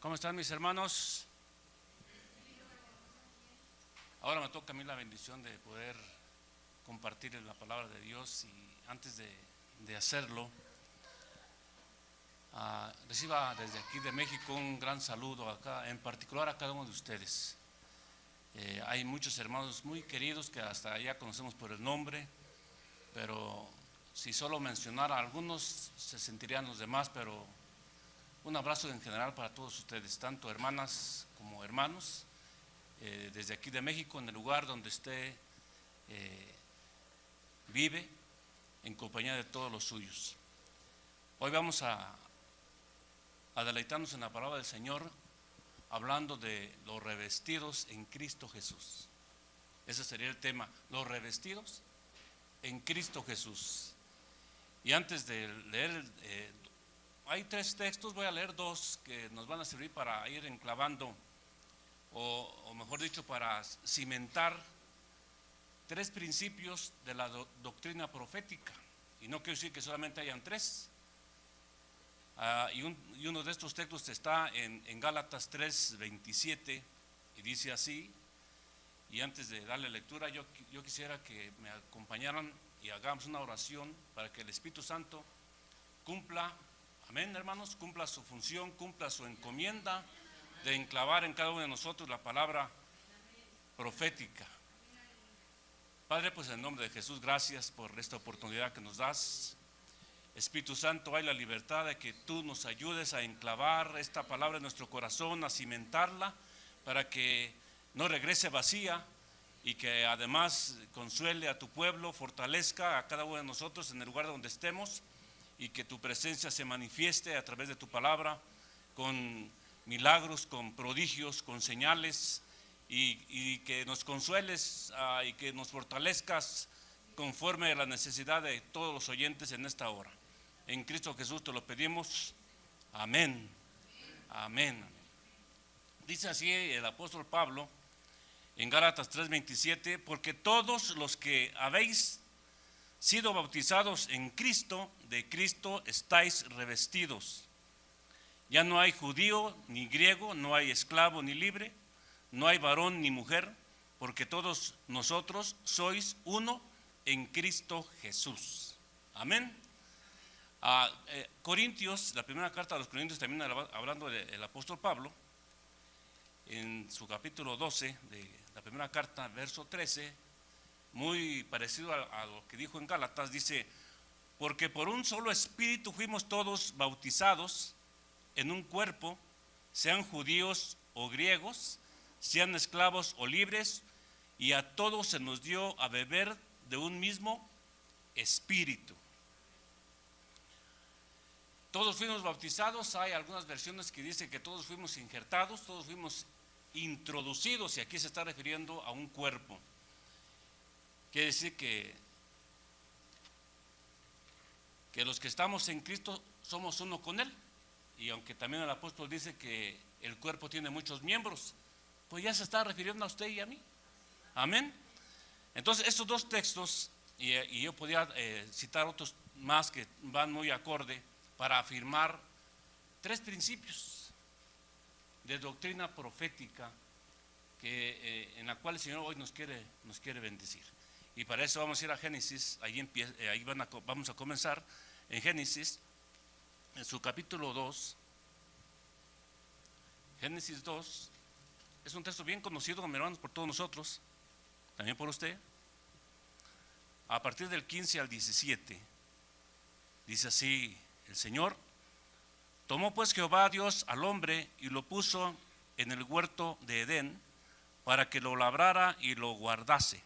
¿Cómo están mis hermanos? Ahora me toca a mí la bendición de poder compartir la palabra de Dios, y antes de hacerlo, reciba desde aquí de México un gran saludo acá, en particular a cada uno de ustedes. Hay muchos hermanos muy queridos que hasta ya conocemos por el nombre, pero si solo mencionara a algunos se sentirían los demás. Pero un abrazo en general para todos ustedes, tanto hermanas como hermanos, desde aquí de México, en el lugar donde usted vive, en compañía de todos los suyos. Hoy vamos a deleitarnos en la palabra del Señor, hablando de los revestidos en Cristo Jesús. Ese sería el tema, los revestidos en Cristo Jesús. Y antes de leer, hay 3 textos, voy a leer 2 que nos van a servir para ir enclavando, o mejor dicho, para cimentar 3 principios de la doctrina profética. Y no quiero decir que solamente hayan 3. Y uno de estos textos está en Gálatas 3:27, y dice así. Y antes de darle lectura, yo quisiera que me acompañaran y hagamos una oración para que el Espíritu Santo cumpla, amén hermanos, cumpla su función, cumpla su encomienda de enclavar en cada uno de nosotros la palabra profética. Padre, pues en el nombre de Jesús, gracias por esta oportunidad que nos das. Espíritu Santo, hay la libertad de que tú nos ayudes a enclavar esta palabra en nuestro corazón, a cimentarla, para que no regrese vacía, y que además consuele a tu pueblo, fortalezca a cada uno de nosotros en el lugar donde estemos, y que tu presencia se manifieste a través de tu palabra, con milagros, con prodigios, con señales, y que nos consueles y que nos fortalezcas conforme a la necesidad de todos los oyentes en esta hora. En Cristo Jesús te lo pedimos, amén, amén. Dice así el apóstol Pablo en Gálatas 3:27: porque todos los que habéis sido bautizados en Cristo, de Cristo estáis revestidos. Ya no hay judío ni griego, no hay esclavo ni libre, no hay varón ni mujer, porque todos nosotros sois uno en Cristo Jesús. Amén. Corintios, la primera carta a los Corintios, también hablando del apóstol Pablo, en su capítulo 12 de la primera carta, verso 13, muy parecido a lo que dijo en Gálatas, dice: porque por un solo espíritu fuimos todos bautizados en un cuerpo, sean judíos o griegos, sean esclavos o libres, y a todos se nos dio a beber de un mismo espíritu. Todos fuimos bautizados. Hay algunas versiones que dicen que todos fuimos injertados, todos fuimos introducidos, y aquí se está refiriendo a un cuerpo. Quiere decir que los que estamos en Cristo somos uno con Él. Y aunque también el apóstol dice que el cuerpo tiene muchos miembros, pues ya se está refiriendo a usted y a mí. Amén. Entonces estos 2 textos, y yo podía citar otros más que van muy acorde, para afirmar 3 principios de doctrina profética en la cual el Señor hoy nos quiere bendecir. Y para eso vamos a ir a Génesis. Ahí vamos a comenzar en Génesis, en su capítulo 2. Génesis 2 es un texto bien conocido, hermanos, por todos nosotros, también por usted. A partir del 15 al 17 dice así: el Señor tomó pues Jehová Dios al hombre y lo puso en el huerto de Edén para que lo labrara y lo guardase.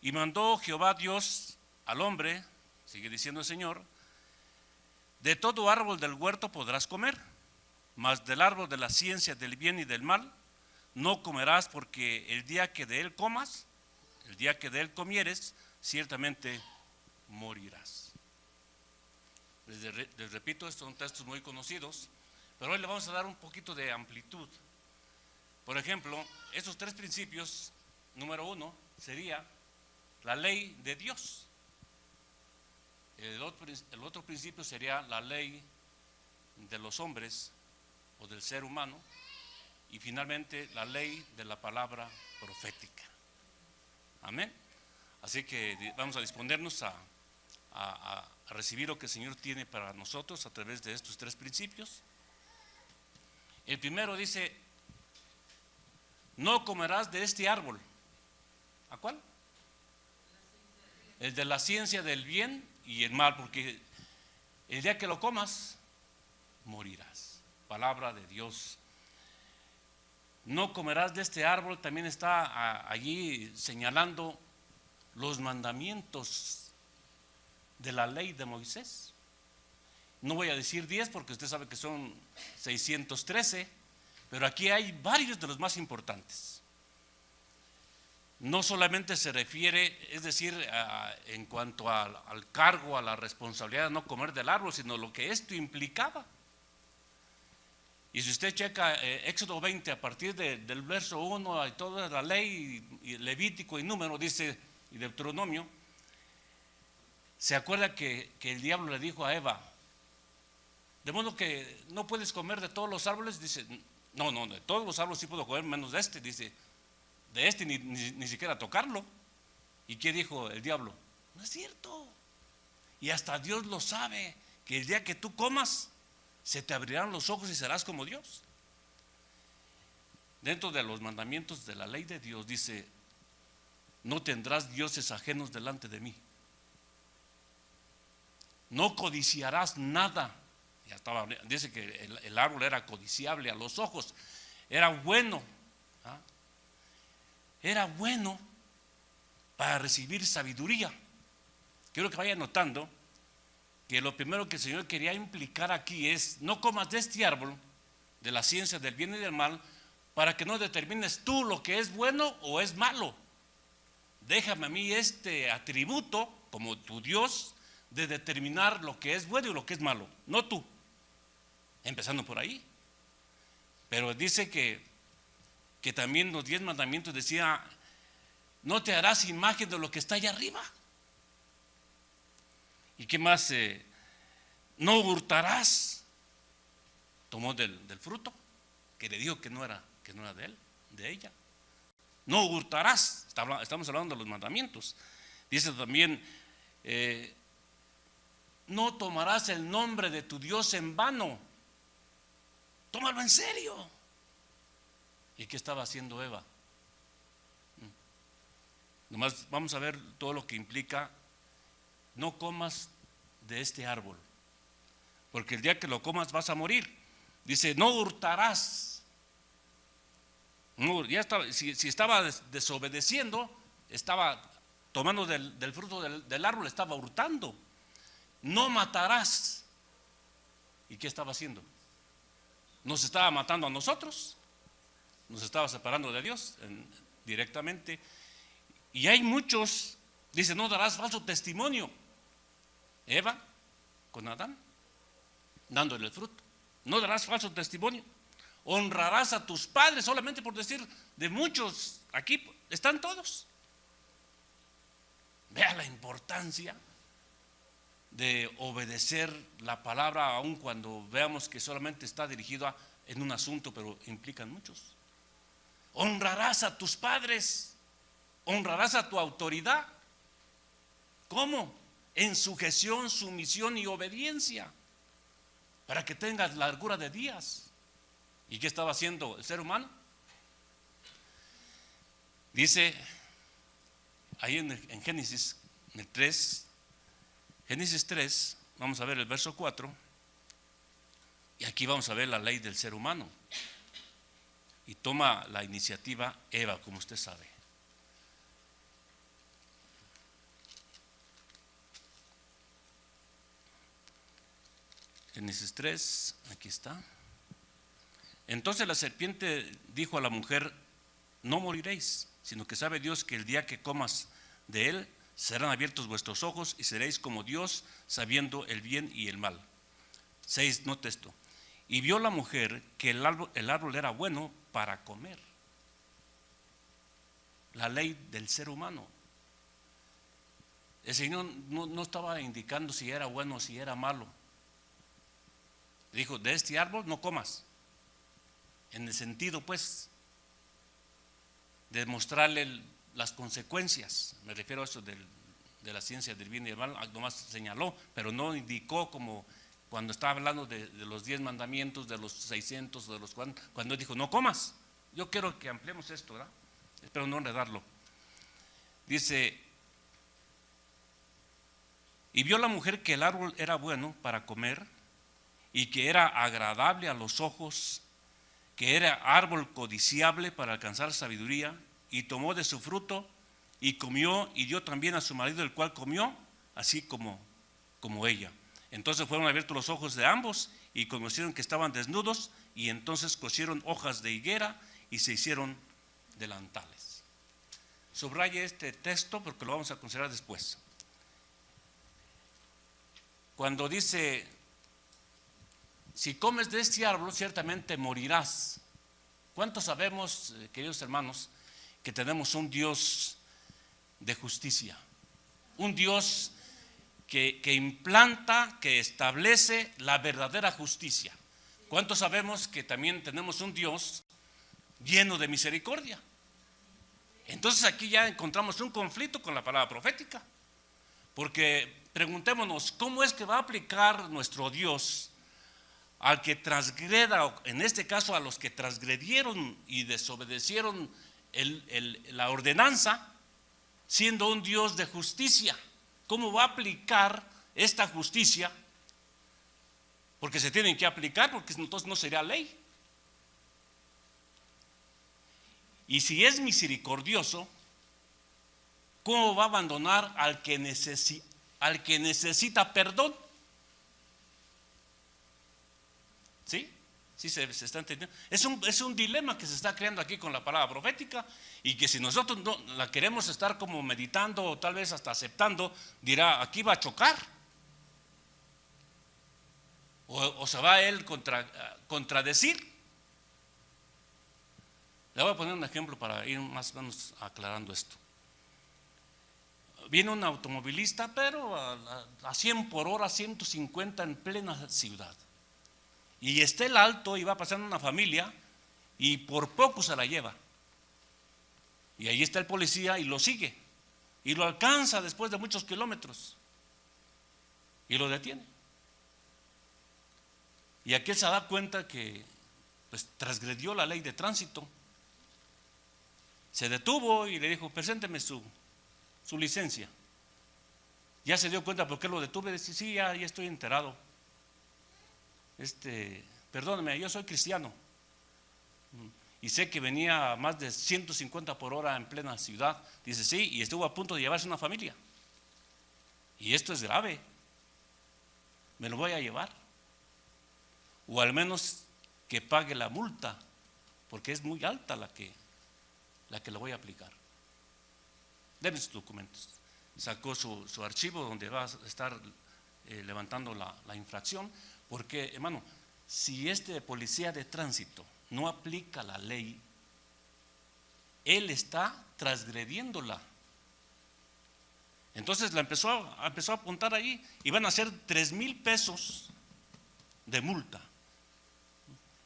Y mandó Jehová Dios al hombre, sigue diciendo el Señor: de todo árbol del huerto podrás comer, mas del árbol de la ciencia del bien y del mal no comerás, porque el día que de él comas, el día que de él comieres, ciertamente morirás. Les repito, estos son textos muy conocidos, pero hoy le vamos a dar un poquito de amplitud. Por ejemplo, estos 3 principios, número 1 sería la ley de Dios. El otro principio sería la ley de los hombres, o del ser humano, y finalmente la ley de la palabra profética. Amén. Así que vamos a disponernos a recibir lo que el Señor tiene para nosotros a través de estos tres principios. El primero dice: no comerás de este árbol. ¿A cuál? El de la ciencia del bien y el mal, porque el día que lo comas, morirás. Palabra de Dios. No comerás de este árbol, también está allí señalando los mandamientos de la ley de Moisés. No voy a decir 10 porque usted sabe que son 613, pero aquí hay varios de los más importantes. No solamente se refiere, es decir, en cuanto al cargo, a la responsabilidad de no comer del árbol, sino lo que esto implicaba. Y si usted checa Éxodo 20 a partir del verso 1 y toda la ley, y Levítico y Número, dice, y Deuteronomio, se acuerda que el diablo le dijo a Eva: de modo que no puedes comer de todos los árboles. Dice: no, de todos los árboles sí puedo comer, menos de este. Dice: de este ni siquiera tocarlo. ¿Y qué dijo el diablo? No es cierto. Y hasta Dios lo sabe, que el día que tú comas, se te abrirán los ojos y serás como Dios. Dentro de los mandamientos de la ley de Dios dice: no tendrás dioses ajenos delante de mí. No codiciarás nada. Ya estaba, dice que el árbol era codiciable a los ojos, era bueno, ¿ah? Era bueno para recibir sabiduría. Quiero que vaya notando que lo primero que el Señor quería implicar aquí es: no comas de este árbol de la ciencia del bien y del mal, para que no determines tú lo que es bueno o es malo. Déjame a mí este atributo como tu Dios de determinar lo que es bueno y lo que es malo, no tú. Empezando por ahí. Pero dice que también los 10 mandamientos decía: no te harás imagen de lo que está allá arriba. ¿Y qué más? No hurtarás. Tomó del fruto que le dijo que no era de él, de ella. No hurtarás. Estamos hablando de los mandamientos. Dice también: no tomarás el nombre de tu Dios en vano. Tómalo en serio. ¿Y qué estaba haciendo Eva? Nomás vamos a ver todo lo que implica: no comas de este árbol, porque el día que lo comas vas a morir. Dice: no hurtarás. No, ya estaba, si estaba desobedeciendo, estaba tomando del fruto del árbol, estaba hurtando. No matarás. ¿Y qué estaba haciendo? Nos estaba matando a nosotros, nos estaba separando de Dios directamente. Y hay muchos, dice: no darás falso testimonio. Eva con Adán, dándole el fruto. No darás falso testimonio. Honrarás a tus padres, solamente por decir de muchos, aquí están todos. Vea la importancia de obedecer la palabra, aun cuando veamos que solamente está dirigido en un asunto, pero implican muchos. Honrarás a tus padres, honrarás a tu autoridad. ¿Cómo? En sujeción, sumisión y obediencia, para que tengas largura de días. ¿Y qué estaba haciendo el ser humano? Dice ahí en Génesis, en el 3, Génesis 3, vamos a ver el verso 4, y aquí vamos a ver la ley del ser humano. Y toma la iniciativa Eva, como usted sabe. Génesis 3, aquí está. Entonces la serpiente dijo a la mujer: no moriréis, sino que sabe Dios que el día que comas de él serán abiertos vuestros ojos y seréis como Dios, sabiendo el bien y el mal. 6, note esto. Y vio la mujer que el árbol era bueno para comer. La ley del ser humano. El Señor no estaba indicando si era bueno o si era malo. Dijo: de este árbol no comas. en el sentido pues de mostrarle las consecuencias. Me refiero a eso de la ciencia del bien y del mal, nomás señaló, pero no indicó como cuando estaba hablando de los 10 mandamientos, de los 600, de los cuando dijo no comas. Yo quiero que ampliemos esto, ¿verdad? Espero no enredarlo. Dice: y vio la mujer que el árbol era bueno para comer y que era agradable a los ojos, que era árbol codiciable para alcanzar sabiduría, y tomó de su fruto y comió y dio también a su marido, el cual comió así como ella. Entonces fueron abiertos los ojos de ambos y conocieron que estaban desnudos, y entonces cosieron hojas de higuera y se hicieron delantales. Subraye este texto porque lo vamos a considerar después. Cuando dice: si comes de este árbol ciertamente morirás. ¿Cuántos sabemos, queridos hermanos, que tenemos un Dios de justicia? Un Dios que implanta, que establece la verdadera justicia. ¿Cuántos sabemos que también tenemos un Dios lleno de misericordia? Entonces aquí ya encontramos un conflicto con la palabra profética, porque preguntémonos, ¿cómo es que va a aplicar nuestro Dios al que transgreda, en este caso a los que transgredieron y desobedecieron la ordenanza, siendo un Dios de justicia? ¿Cómo va a aplicar esta justicia? Porque se tienen que aplicar, porque entonces no sería ley. Y si es misericordioso, ¿cómo va a abandonar al que necesita perdón? ¿Sí? ¿Sí se está entendiendo? Es un dilema que se está creando aquí con la palabra profética, y que si nosotros no la queremos estar como meditando o tal vez hasta aceptando, dirá: aquí va a chocar, o se va a él contradecir. Le voy a poner un ejemplo para ir más o menos aclarando esto. Viene un automovilista, pero a 100 por hora, 150 en plena ciudad, y está el alto y va pasando una familia y por poco se la lleva, y ahí está el policía y lo sigue y lo alcanza después de muchos kilómetros y lo detiene, y aquel se da cuenta que pues transgredió la ley de tránsito. Se detuvo y le dijo: presénteme su licencia. Ya se dio cuenta por qué lo detuve. Dice: sí, ya estoy enterado. Perdóneme, yo soy cristiano y sé que venía a más de 150 por hora en plena ciudad. Dice: sí, y estuvo a punto de llevarse una familia, y esto es grave, me lo voy a llevar, o al menos que pague la multa, porque es muy alta la que le voy a aplicar. Deme sus documentos. Sacó su archivo donde va a estar levantando la infracción, porque, hermano, si este policía de tránsito no aplica la ley, él está transgrediéndola. Entonces la empezó a apuntar ahí, y van a ser 3,000 pesos de multa.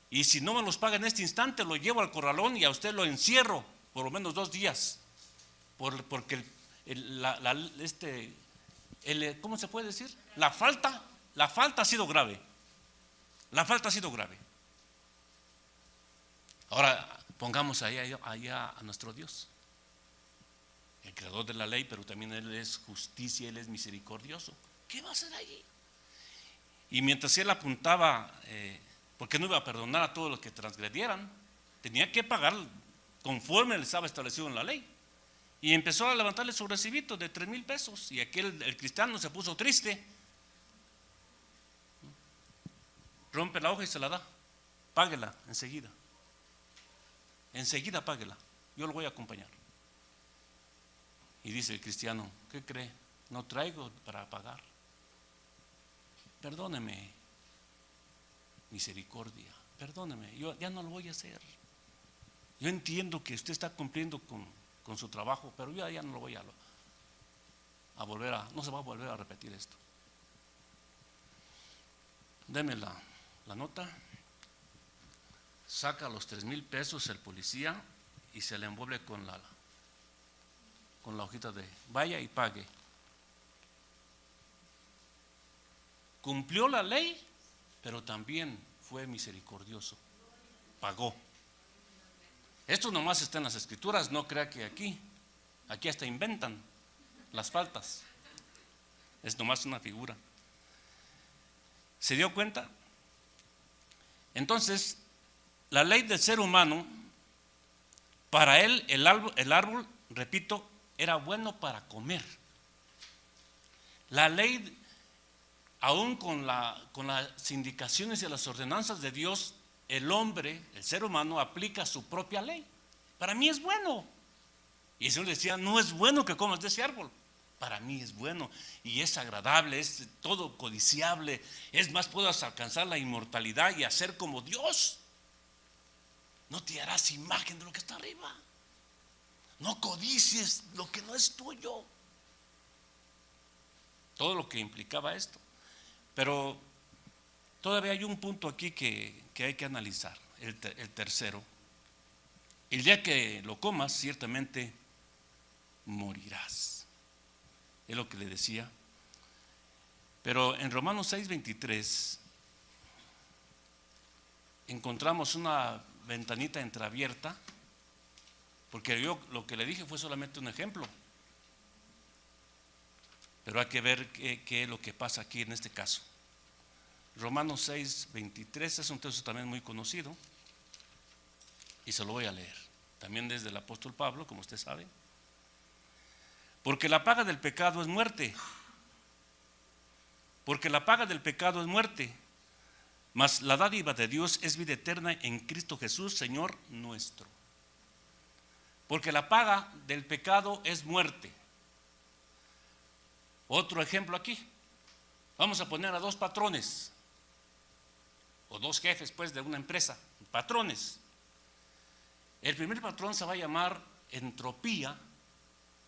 Y si no me los paga en este instante, lo llevo al corralón y a usted lo encierro por lo menos 2 días, porque ¿cómo se puede decir? La falta ha sido grave. La falta ha sido grave. Ahora pongamos allá a nuestro Dios, el creador de la ley, pero también Él es justicia, Él es misericordioso. ¿Qué va a hacer allí? Y mientras Él apuntaba, porque no iba a perdonar a todos los que transgredieran, tenía que pagar conforme le estaba establecido en la ley. Y empezó a levantarle su recibito de 3,000 pesos, y el cristiano se puso triste. Rompe la hoja y se la da. Páguela enseguida. Enseguida páguela. Yo lo voy a acompañar. Y dice el cristiano: ¿qué cree? No traigo para pagar. Perdóneme, misericordia, perdóneme, yo ya no lo voy a hacer. Yo entiendo que usted está cumpliendo con su trabajo, pero yo ya no lo voy a volver no se va a volver a repetir esto. Deme la nota. saca los 3,000 pesos el policía y se le envuelve con la hojita de vaya y pague. Cumplió la ley, pero también fue misericordioso, pagó. Esto nomás está en las escrituras, no crea que aquí hasta inventan las faltas, es nomás una figura. ¿Se dio cuenta? Entonces, la ley del ser humano, para él el árbol, repito, era bueno para comer. La ley, aún con las indicaciones y las ordenanzas de Dios, el hombre, el ser humano, aplica su propia ley. Para mí es bueno. Y el Señor decía, no es bueno que comas de ese árbol. Para mí es bueno y es agradable, es todo codiciable. Es más, puedas alcanzar la inmortalidad y hacer como Dios. No te harás imagen de lo que está arriba. No codicies lo que no es tuyo. Todo lo que implicaba esto. Pero todavía hay un punto aquí que hay que analizar, el tercero. El día que lo comas, ciertamente morirás. Es lo que le decía. Pero en Romanos 6:23 encontramos una ventanita entreabierta, porque yo lo que le dije fue solamente un ejemplo. Pero hay que ver qué es lo que pasa aquí en este caso. Romanos 6:23 es un texto también muy conocido y se lo voy a leer. También desde el apóstol Pablo, como usted sabe. Porque la paga del pecado es muerte. Porque la paga del pecado es muerte. Mas la dádiva de Dios es vida eterna en Cristo Jesús, Señor nuestro. Porque la paga del pecado es muerte. Otro ejemplo aquí. Vamos a poner a dos patrones o dos jefes pues de una empresa, patrones. El primer patrón se va a llamar entropía,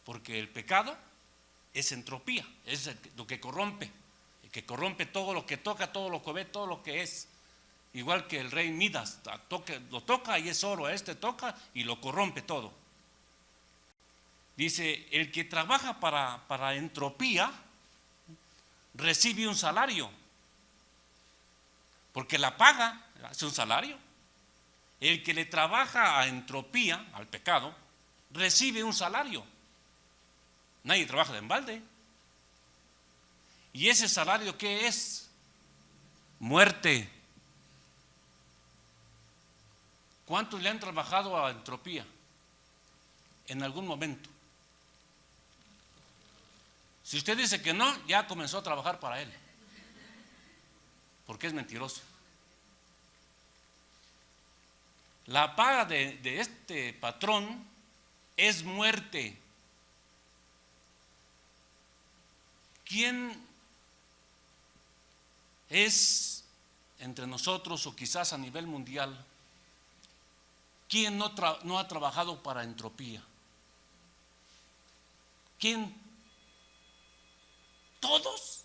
porque el pecado es entropía, es lo que corrompe todo lo que toca, todo lo que ve, todo lo que es. Igual que el rey Midas, lo toca y es oro, toca y lo corrompe todo. Dice, el que trabaja para entropía recibe un salario, porque la paga es un salario. El que le trabaja a entropía, al pecado, recibe un salario. Nadie trabaja de embalde. ¿Y ese salario qué es? Muerte. ¿Cuántos le han trabajado a entropía en algún momento? Si usted dice que no, ya comenzó a trabajar para él, porque es mentiroso. La paga de este patrón es muerte. ¿Quién es entre nosotros o quizás a nivel mundial? ¿Quién no ha trabajado para entropía? ¿Quién? ¿Todos?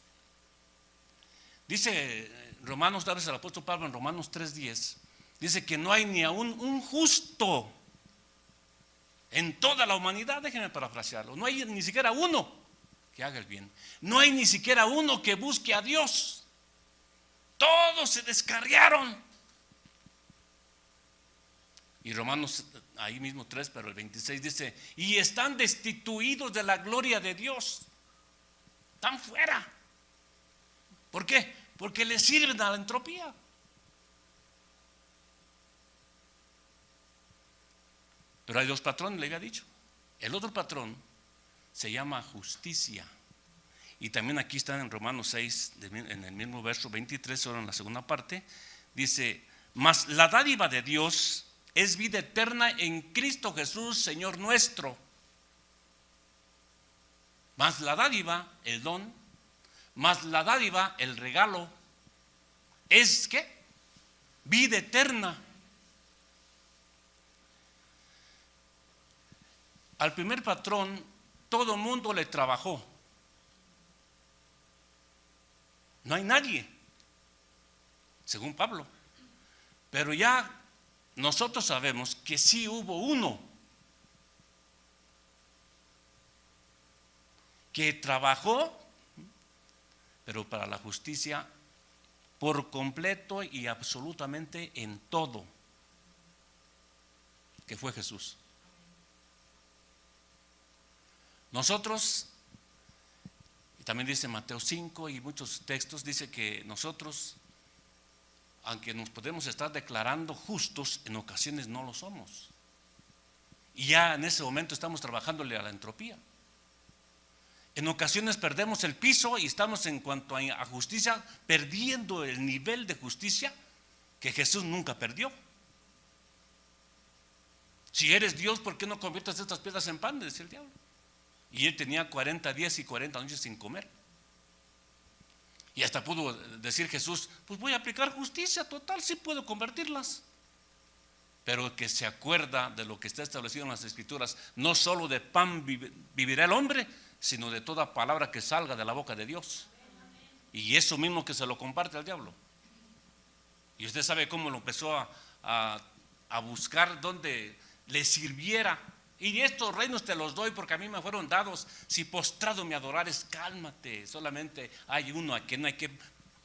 Dice Romanos, tal vez el apóstol Pablo en Romanos 3:10, dice que no hay ni aún un justo en toda la humanidad. Déjenme parafrasearlo. No hay ni siquiera uno que haga el bien. No hay ni siquiera uno que busque a Dios. Todos se descarriaron. Y Romanos, ahí mismo 3, pero el 26 dice, y están destituidos de la gloria de Dios. Están fuera. ¿Por qué? Porque le sirven a la entropía. Pero hay dos patrones, le había dicho. El otro patrón se llama justicia. Y también aquí está en Romanos 6, en el mismo verso 23, solo en la segunda parte, dice, mas la dádiva de Dios es vida eterna en Cristo Jesús, Señor nuestro. Mas la dádiva, el don, mas la dádiva, el regalo, es ¿qué? Vida eterna. Al primer patrón, todo mundo le trabajó. No hay nadie, según Pablo. Pero ya nosotros sabemos que sí hubo uno que trabajó, pero para la justicia por completo y absolutamente en todo, que fue Jesús. Nosotros, y también dice Mateo 5 y muchos textos, dice que nosotros, aunque nos podemos estar declarando justos, en ocasiones no lo somos. Y ya en ese momento estamos trabajándole a la entropía. En ocasiones perdemos el piso y estamos, en cuanto a justicia, perdiendo el nivel de justicia que Jesús nunca perdió. Si eres Dios, ¿por qué no conviertes estas piedras en pan?, decía el diablo. Y él tenía 40 días y 40 noches sin comer. Y hasta pudo decir Jesús, pues voy a aplicar justicia, total, sí puedo convertirlas. Pero que se acuerda de lo que está establecido en las Escrituras, no solo de pan vivirá el hombre, sino de toda palabra que salga de la boca de Dios. Y eso mismo que se lo comparte al diablo. Y usted sabe cómo lo empezó a buscar donde le sirviera. Y estos reinos te los doy porque a mí me fueron dados. Si postrado me adorares, cálmate. Solamente hay uno a quien no hay que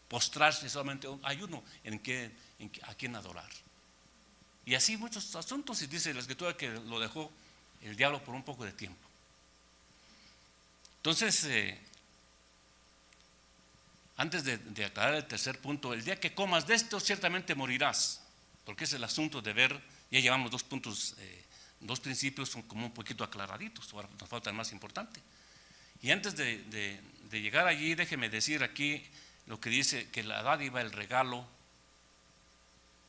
postrarse, solamente hay uno a quien adorar. Y así muchos asuntos. Y dice la Escritura que lo dejó el diablo por un poco de tiempo. Entonces, antes de aclarar el tercer punto, el día que comas de esto ciertamente morirás, porque es el asunto de ver. Ya llevamos 2 puntos, 2 principios son como un poquito aclaraditos, ahora nos falta el más importante. Y antes de llegar allí, déjeme decir aquí lo que dice, que la dádiva, el regalo,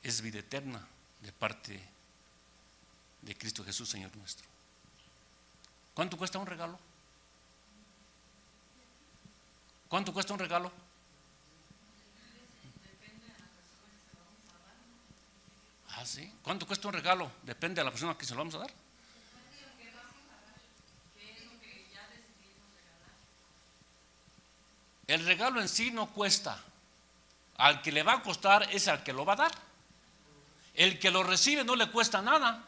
es vida eterna de parte de Cristo Jesús, Señor nuestro. ¿Cuánto cuesta un regalo? ¿Cuánto cuesta un regalo? Ah, sí. ¿Cuánto cuesta un regalo? Depende de la persona que se lo vamos a dar. El regalo en sí no cuesta. Al que le va a costar es al que lo va a dar. El que lo recibe no le cuesta nada.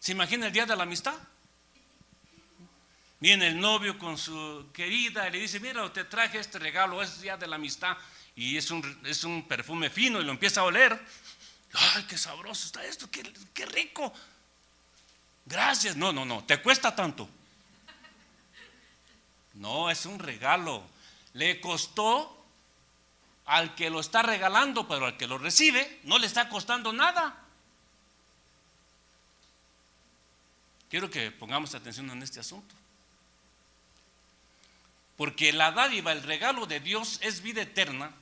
¿Se imagina el día de la amistad? Viene el novio con su querida y le dice, mira, te traje este regalo, es día de la amistad. Y es un perfume fino y lo empieza a oler. Ay, qué sabroso está esto, qué rico. Gracias. No, te cuesta tanto. No, es un regalo. Le costó al que lo está regalando, pero al que lo recibe no le está costando nada. Quiero que pongamos atención en este asunto. Porque la dádiva, el regalo de Dios es vida eterna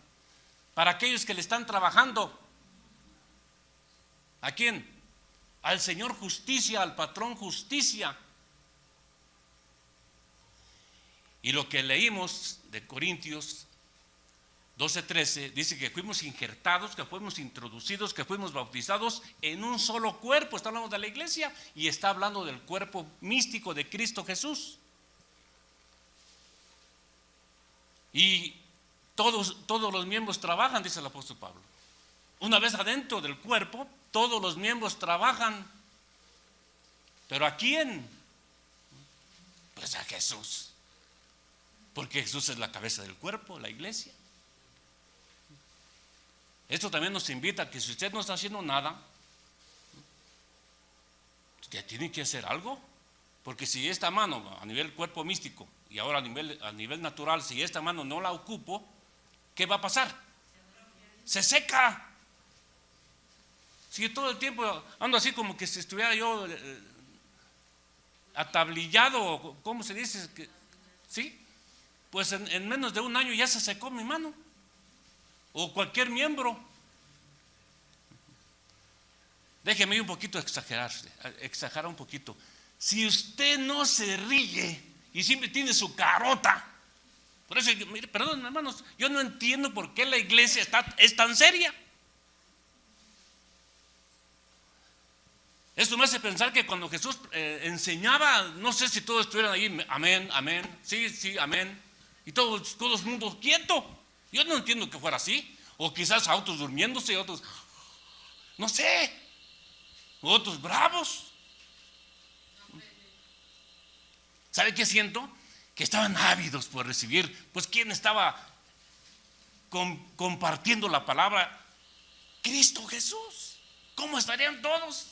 para aquellos que le están trabajando. ¿A quién? Al Señor justicia, al patrón justicia. Y lo que leímos de Corintios 12:13 dice que fuimos injertados, que fuimos introducidos, que fuimos bautizados en un solo cuerpo. Está hablando de la iglesia y está hablando del cuerpo místico de Cristo Jesús. Y todos los miembros trabajan, dice el apóstol Pablo. Una vez adentro del cuerpo, todos los miembros trabajan. ¿Pero a quién? Pues a Jesús. Porque Jesús es la cabeza del cuerpo, la iglesia. Esto también nos invita a que si usted no está haciendo nada, ya tiene que hacer algo. Porque si esta mano a nivel cuerpo místico y ahora a nivel natural, si esta mano no la ocupo, ¿qué va a pasar? Se seca. Si todo el tiempo ando así como que si estuviera yo atablillado, ¿cómo se dice? ¿Sí? Pues en menos de un año ya se secó mi mano. O cualquier miembro. Déjeme ir un poquito exagerar un poquito. Si usted no se ríe y siempre tiene su carota, por eso, mire, perdón hermanos, yo no entiendo por qué la iglesia es tan seria. Esto me hace pensar que cuando Jesús enseñaba, no sé si todos estuvieran ahí, amén, amén, sí, amén, y todo el mundo quieto. Yo no entiendo que fuera así, o quizás a otros durmiéndose y otros. No sé. Otros bravos. ¿Sabe qué siento? Que estaban ávidos por recibir. Pues ¿quién estaba compartiendo la palabra? Cristo Jesús. ¿Cómo estarían todos?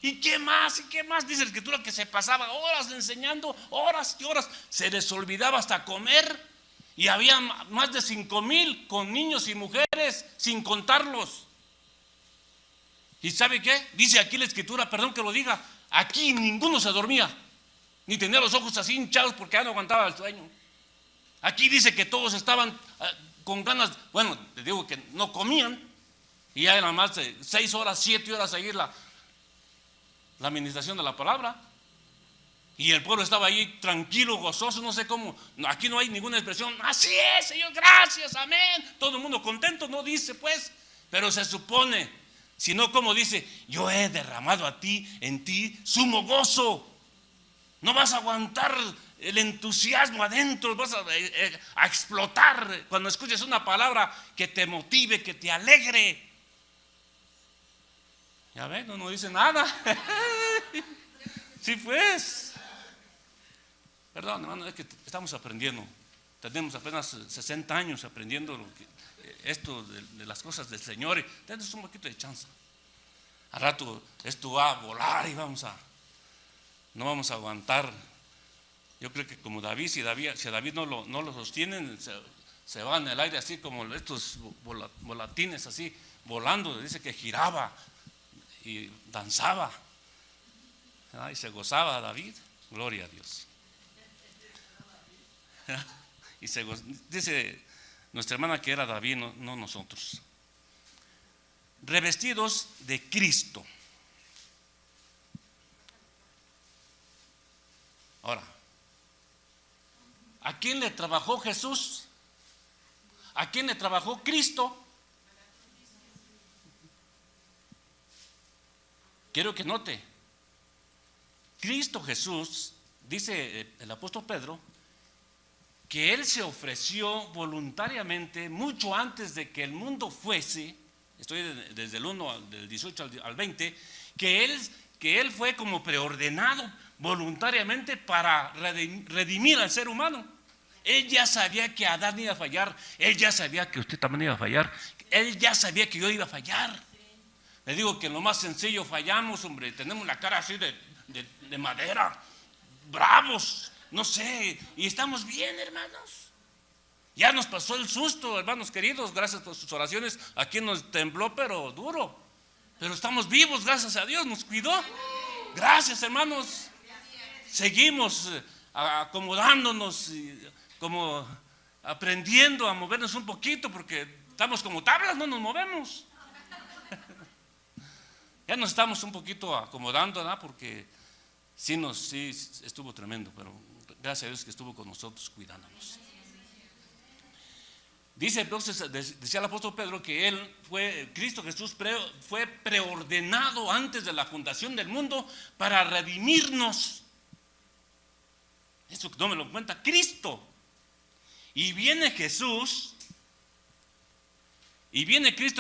¿Y qué más? ¿Y qué más? Dice la Escritura que se pasaba horas enseñando, horas y horas. Se les olvidaba hasta comer. Y había más de 5,000 con niños y mujeres, sin contarlos. ¿Y sabe qué? Dice aquí la Escritura, perdón que lo diga, aquí ninguno se dormía, ni tenía los ojos así hinchados porque ya no aguantaba el sueño. Aquí dice que todos estaban con ganas, bueno, les digo que no comían, y ya eran más de 6 horas, 7 horas a seguir la administración de la palabra. Y el pueblo estaba ahí tranquilo, gozoso, no sé cómo. Aquí no hay ninguna expresión. Así es, Señor, gracias, amén. Todo el mundo contento, no dice pues. Pero se supone, sino como dice, yo he derramado en ti sumo gozo. No vas a aguantar el entusiasmo adentro, vas a explotar cuando escuches una palabra que te motive, que te alegre. Ya ven, no dice nada. Sí, pues. Perdón, hermano, es que estamos aprendiendo. Tenemos apenas 60 años aprendiendo esto de las cosas del Señor. Y tenemos un poquito de chance. Al rato esto va a volar y no vamos a aguantar. Yo creo que como David, si David no lo sostienen, se va en el aire así como estos volatines así, volando. Dice que giraba y danzaba. Y se gozaba David. Gloria a Dios. Y dice nuestra hermana que era David, no nosotros. Revestidos de Cristo. Ahora, ¿a quién le trabajó Jesús? ¿A quién le trabajó Cristo? Quiero que note, Cristo Jesús, dice el apóstol Pedro, que Él se ofreció voluntariamente mucho antes de que el mundo fuese. Estoy desde el 1, del 18 al 20, que Él fue como preordenado voluntariamente para redimir al ser humano. Él ya sabía que Adán iba a fallar, Él ya sabía que usted también iba a fallar, Él ya sabía que yo iba a fallar. Le digo que en lo más sencillo fallamos, hombre, tenemos la cara así de madera, bravos, no sé, y estamos bien, hermanos. Ya nos pasó el susto, hermanos queridos, gracias por sus oraciones. Aquí nos tembló, pero duro. Pero estamos vivos, gracias a Dios, nos cuidó. Gracias, hermanos. Seguimos acomodándonos, como aprendiendo a movernos un poquito, porque estamos como tablas, no nos movemos. Ya nos estamos un poquito acomodando, ¿verdad? Porque sí estuvo tremendo, pero gracias a Dios que estuvo con nosotros cuidándonos. Dice entonces, decía el apóstol Pedro, que Cristo Jesús fue preordenado antes de la fundación del mundo para redimirnos. Eso no me lo cuenta Cristo. Y viene Cristo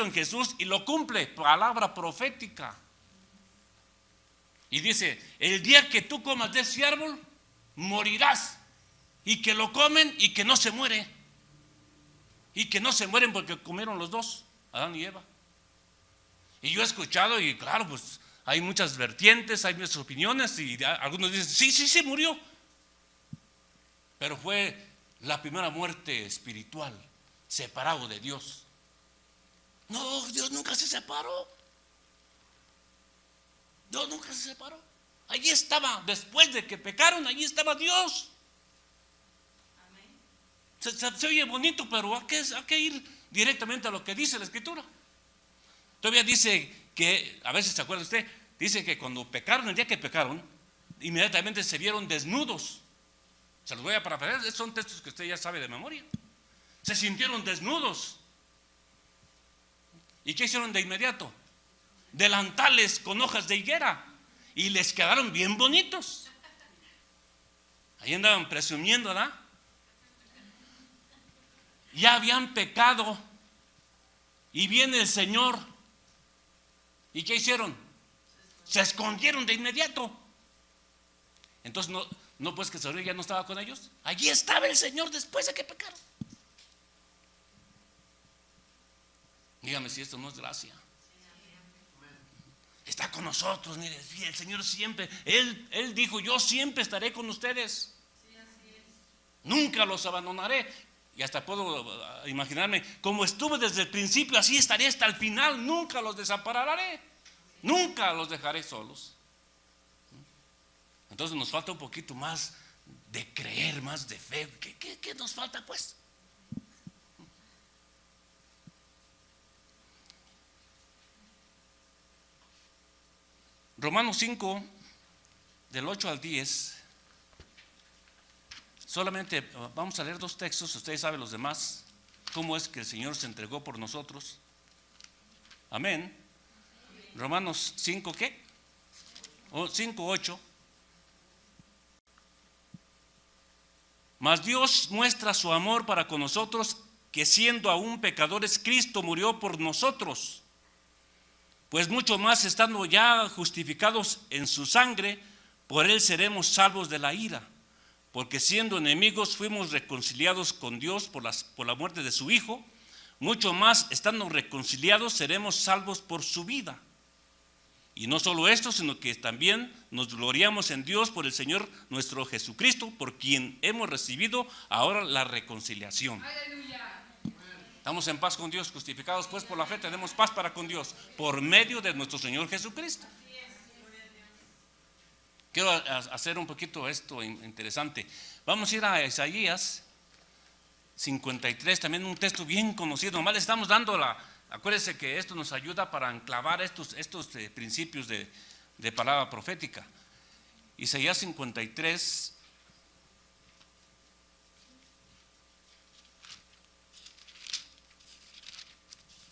en Jesús y lo cumple, palabra profética. Y dice, el día que tú comas de ese árbol, morirás. Y que lo comen y que no se muere. Y que no se mueren porque comieron los dos, Adán y Eva. Y yo he escuchado, y claro, pues hay muchas vertientes, hay muchas opiniones, y algunos dicen, sí murió. Pero fue la primera muerte espiritual, separado de Dios. No, Dios nunca se separó. Dios nunca se separó. Allí estaba, después de que pecaron, allí estaba Dios. Se oye bonito, pero hay que ir directamente a lo que dice la Escritura. Todavía dice que, a veces se acuerda usted, dice que cuando pecaron, el día que pecaron, inmediatamente se vieron desnudos. Se los voy a parafrasear, son textos que usted ya sabe de memoria. Se sintieron desnudos. ¿Y qué hicieron de inmediato? Delantales con hojas de higuera, y les quedaron bien bonitos. Ahí andaban presumiendo, ¿verdad? Ya habían pecado y viene el Señor ¿Y qué hicieron? Se escondieron de inmediato. Entonces, no pues que el Señor ya no estaba con ellos. Allí estaba el Señor después de que pecaron. Dígame si esto no es gracia. Está con nosotros, mire, el Señor siempre, Él dijo, yo siempre estaré con ustedes. Nunca los abandonaré. Y hasta puedo imaginarme, como estuve desde el principio, así estaré hasta el final. Nunca los desampararé. Nunca los dejaré solos. Entonces nos falta un poquito más de creer, más de fe. ¿Qué nos falta pues? Romanos 5, del 8 al 10. Solamente vamos a leer 2 textos, ustedes saben los demás, cómo es que el Señor se entregó por nosotros. Amén. Romanos 5, ¿qué? 5, 8. Mas Dios muestra su amor para con nosotros, que siendo aún pecadores, Cristo murió por nosotros. Pues mucho más estando ya justificados en su sangre, por él seremos salvos de la ira. Porque siendo enemigos fuimos reconciliados con Dios por la muerte de su Hijo. Mucho más estando reconciliados seremos salvos por su vida. Y no solo esto, sino que también nos gloriamos en Dios por el Señor nuestro Jesucristo, por quien hemos recibido ahora la reconciliación. ¡Aleluya! Estamos en paz con Dios, justificados pues por la fe, tenemos paz para con Dios, por medio de nuestro Señor Jesucristo. Quiero hacer un poquito esto interesante. Vamos a ir a Isaías 53, también un texto bien conocido. Nomás le estamos dando acuérdense que esto nos ayuda para enclavar estos principios de palabra profética. Isaías 53.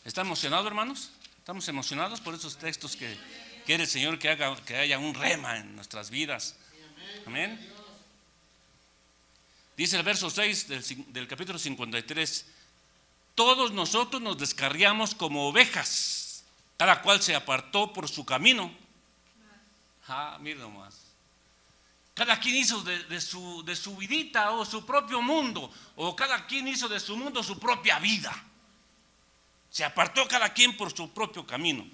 ¿Están emocionados, hermanos? ¿Estamos emocionados por esos textos que quiere el Señor que haya un rema en nuestras vidas? Amén. Dice el verso 6 del capítulo 53: todos nosotros nos descarriamos como ovejas, cada cual se apartó por su camino. Mira nomás. Cada quien hizo de su vidita o su propio mundo, o cada quien hizo de su mundo su propia vida. Se apartó cada quien por su propio camino.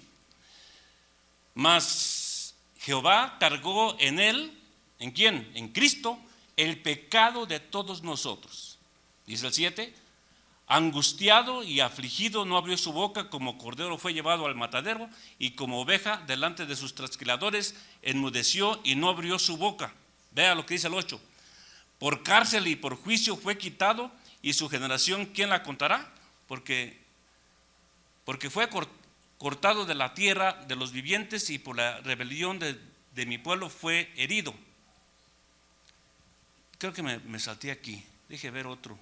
Mas Jehová cargó en él, ¿en quién? En Cristo, el pecado de todos nosotros. Dice el 7: angustiado y afligido no abrió su boca, como cordero fue llevado al matadero, y como oveja delante de sus trasquiladores enmudeció y no abrió su boca. Vea lo que dice el 8: por cárcel y por juicio fue quitado, y su generación ¿quién la contará? Porque fue cortado de la tierra de los vivientes, y por la rebelión de mi pueblo fue herido. Creo que me salté aquí, deje ver otro.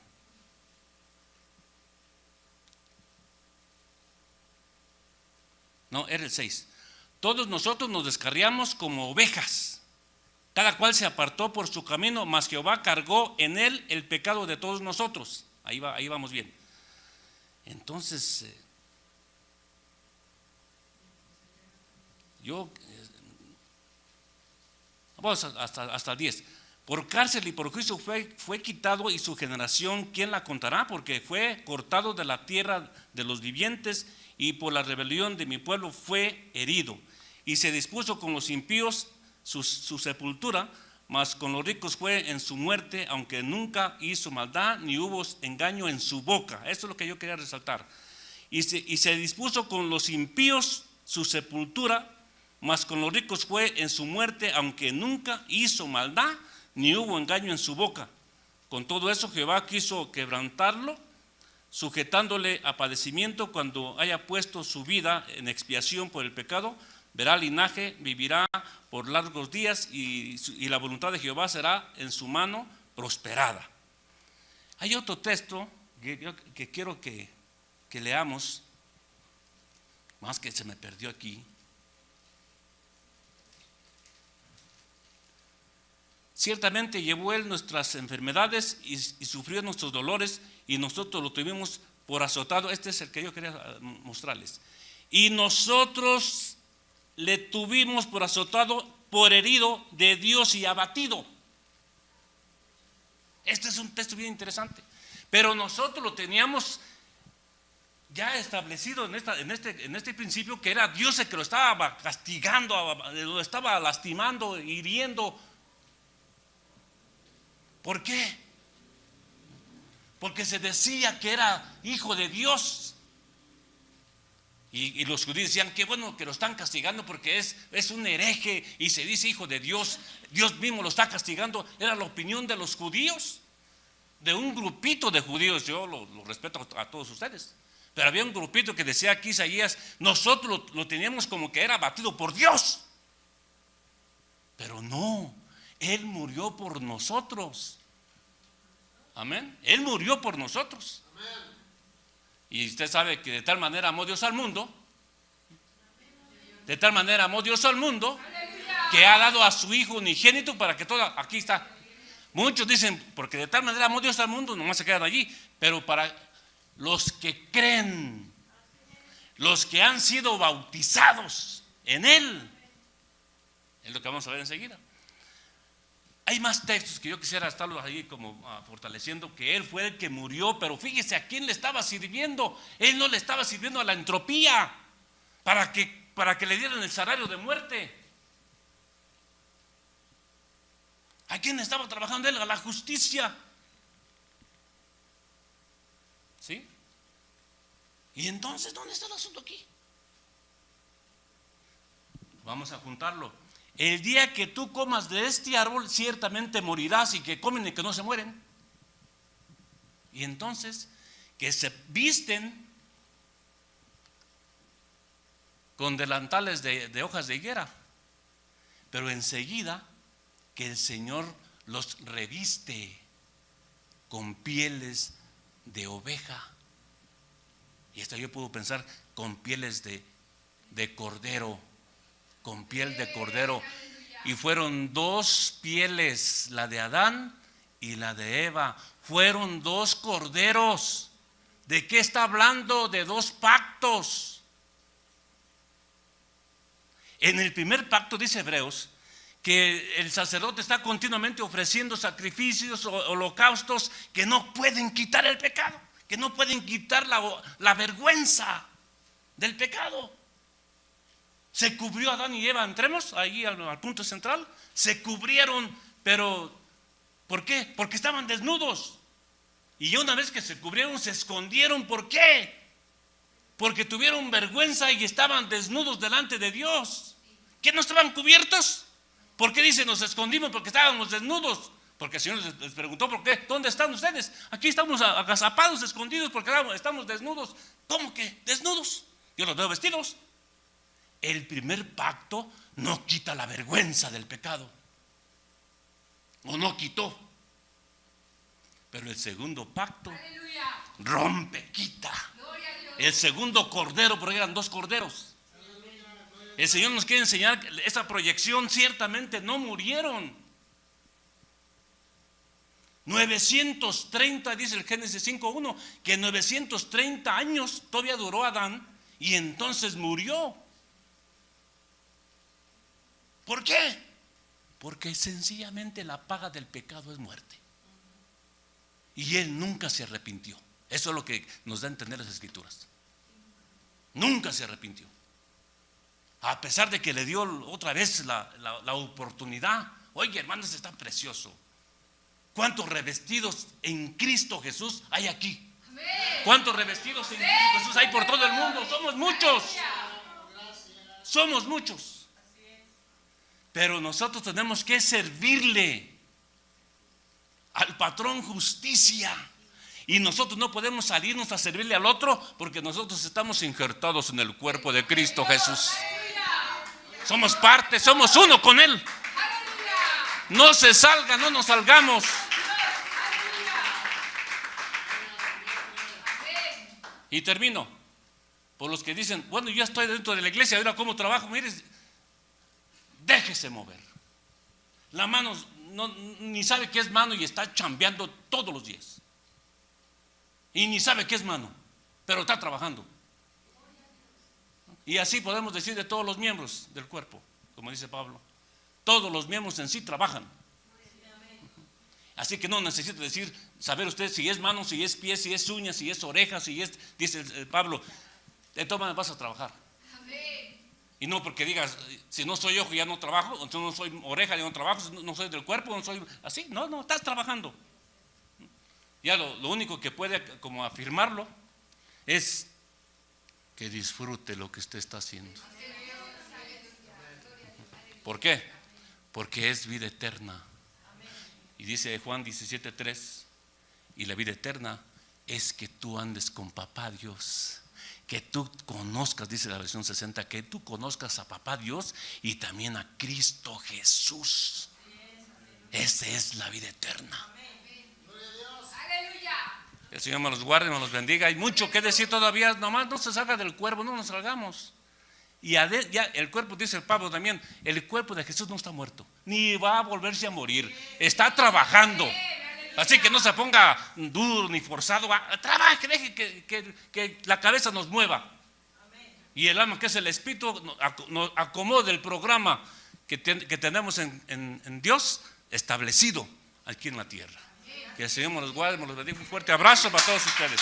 No, era el 6. Todos nosotros nos descarriamos como ovejas, cada cual se apartó por su camino, mas Jehová cargó en él el pecado de todos nosotros. Ahí vamos bien. Entonces, vamos hasta el 10. Por cárcel y por juicio fue quitado, y su generación ¿quién la contará? Porque fue cortado de la tierra de los vivientes, y por la rebelión de mi pueblo fue herido. Y se dispuso con los impíos su sepultura, mas con los ricos fue en su muerte, aunque nunca hizo maldad, ni hubo engaño en su boca. Esto es lo que yo quería resaltar. Y se dispuso con los impíos su sepultura, mas con los ricos fue en su muerte, aunque nunca hizo maldad, ni hubo engaño en su boca. Con todo eso Jehová quiso quebrantarlo, sujetándole a padecimiento. Cuando haya puesto su vida en expiación por el pecado, verá linaje, vivirá por largos días, y la voluntad de Jehová será en su mano prosperada. Hay otro texto que quiero que leamos, más que se me perdió aquí. Ciertamente llevó él nuestras enfermedades y sufrió nuestros dolores, y nosotros lo tuvimos por azotado. Este es el que yo quería mostrarles. Y nosotros le tuvimos por azotado, por herido de Dios y abatido. Este es un texto bien interesante. Pero nosotros lo teníamos ya establecido en este principio, que era Dios el que lo estaba castigando, lo estaba lastimando, hiriendo. ¿Por qué? Porque se decía que era hijo de Dios. Y los judíos decían que bueno que lo están castigando porque es un hereje y se dice hijo de Dios. Dios mismo lo está castigando. Era la opinión de los judíos, de un grupito de judíos. Yo lo respeto a todos ustedes, pero había un grupito que decía aquí Isaías, nosotros lo teníamos como que era abatido por Dios. Pero no, Él murió por nosotros. Amén. Él murió por nosotros. Amén. Y usted sabe que de tal manera amó Dios al mundo, de tal manera amó Dios al mundo, que ha dado a su Hijo unigénito para que todo, aquí está. Muchos dicen, porque de tal manera amó Dios al mundo, nomás se quedan allí, pero para los que creen, los que han sido bautizados en Él, es lo que vamos a ver enseguida. Hay más textos que yo quisiera estarlos ahí como fortaleciendo, que Él fue el que murió, pero fíjese a quién le estaba sirviendo. Él no le estaba sirviendo a la entropía para que le dieran el salario de muerte. ¿A quién estaba trabajando Él? A la justicia. ¿Sí? Y entonces, ¿dónde está el asunto aquí? Vamos a juntarlo. El día que tú comas de este árbol, ciertamente morirás, y que comen y que no se mueren. Y entonces, que se visten con delantales de hojas de higuera, pero enseguida que el Señor los reviste con pieles de oveja. Y hasta yo puedo pensar con pieles de cordero, con piel de cordero. Y fueron dos pieles, la de Adán y la de Eva. Fueron dos corderos. ¿De qué está hablando? De dos pactos. En el primer pacto, dice Hebreos, que el sacerdote está continuamente ofreciendo sacrificios o holocaustos que no pueden quitar el pecado, que no pueden quitar la vergüenza del pecado. Se cubrió Adán y Eva, entremos ahí al punto central. Se cubrieron, pero ¿por qué? Porque estaban desnudos. Y una vez que se cubrieron, se escondieron. ¿Por qué? Porque tuvieron vergüenza y estaban desnudos delante de Dios. ¿Qué no estaban cubiertos? ¿Por qué dice nos escondimos? Porque estábamos desnudos. Porque el Señor les preguntó, ¿por qué? ¿Dónde están ustedes? Aquí estamos agazapados, escondidos, porque estamos desnudos. ¿Cómo que desnudos? Yo los veo vestidos. El primer pacto no quita la vergüenza del pecado, o no quitó. Pero el segundo pacto, aleluya, rompe, quita. El segundo cordero, porque eran dos corderos. El Señor nos quiere enseñar que esa proyección ciertamente no murieron. 930, dice el Génesis 5:1, que 930 años todavía duró Adán y entonces murió. ¿Por qué? Porque sencillamente la paga del pecado es muerte. Y él nunca se arrepintió. Eso es lo que nos da a entender las Escrituras. Nunca se arrepintió. A pesar de que le dio otra vez la oportunidad. Oye, hermanos, está precioso. ¿Cuántos revestidos en Cristo Jesús hay aquí? ¿Cuántos revestidos en Cristo Jesús hay por todo el mundo? Somos muchos. Somos muchos. Pero nosotros tenemos que servirle al patrón justicia. Y nosotros no podemos salirnos a servirle al otro, porque nosotros estamos injertados en el cuerpo de Cristo Jesús. Somos parte, somos uno con Él. No se salga, no nos salgamos. Y termino. Por los que dicen, bueno, yo estoy dentro de la iglesia, ahora cómo trabajo, mire, déjese mover. La mano ni sabe qué es mano y está chambeando todos los días. Y ni sabe qué es mano, pero está trabajando. Y así podemos decir de todos los miembros del cuerpo, como dice Pablo. Todos los miembros en sí trabajan. Así que no necesita decir, saber usted si es mano, si es pie, si es uña, si es oreja, si es, dice Pablo, de todas maneras vas a trabajar. Y no porque digas, si no soy ojo ya no trabajo, entonces no soy oreja ya no trabajo, no soy del cuerpo, no soy así. No, estás trabajando. Ya lo único que puede como afirmarlo es que disfrute lo que usted está haciendo. ¿Por qué? Porque es vida eterna. Y dice Juan 17:3, y la vida eterna es que tú andes con papá Dios, que tú conozcas, dice la versión 60, que tú conozcas a papá Dios y también a Cristo Jesús. Esa es la vida eterna. El Señor me los guarde, me los bendiga. Hay mucho que decir todavía, nomás no se salga del cuerpo, no nos salgamos. Y ya el cuerpo, dice el Pablo también, el cuerpo de Jesús no está muerto, ni va a volverse a morir, está trabajando. Así que no se ponga duro ni forzado, trabaje, deje que la cabeza nos mueva. Y el alma, que es el espíritu, nos acomode el programa que tenemos en Dios establecido aquí en la tierra. Que el Señor nos guarde, nos los bendiga. Un fuerte abrazo para todos ustedes.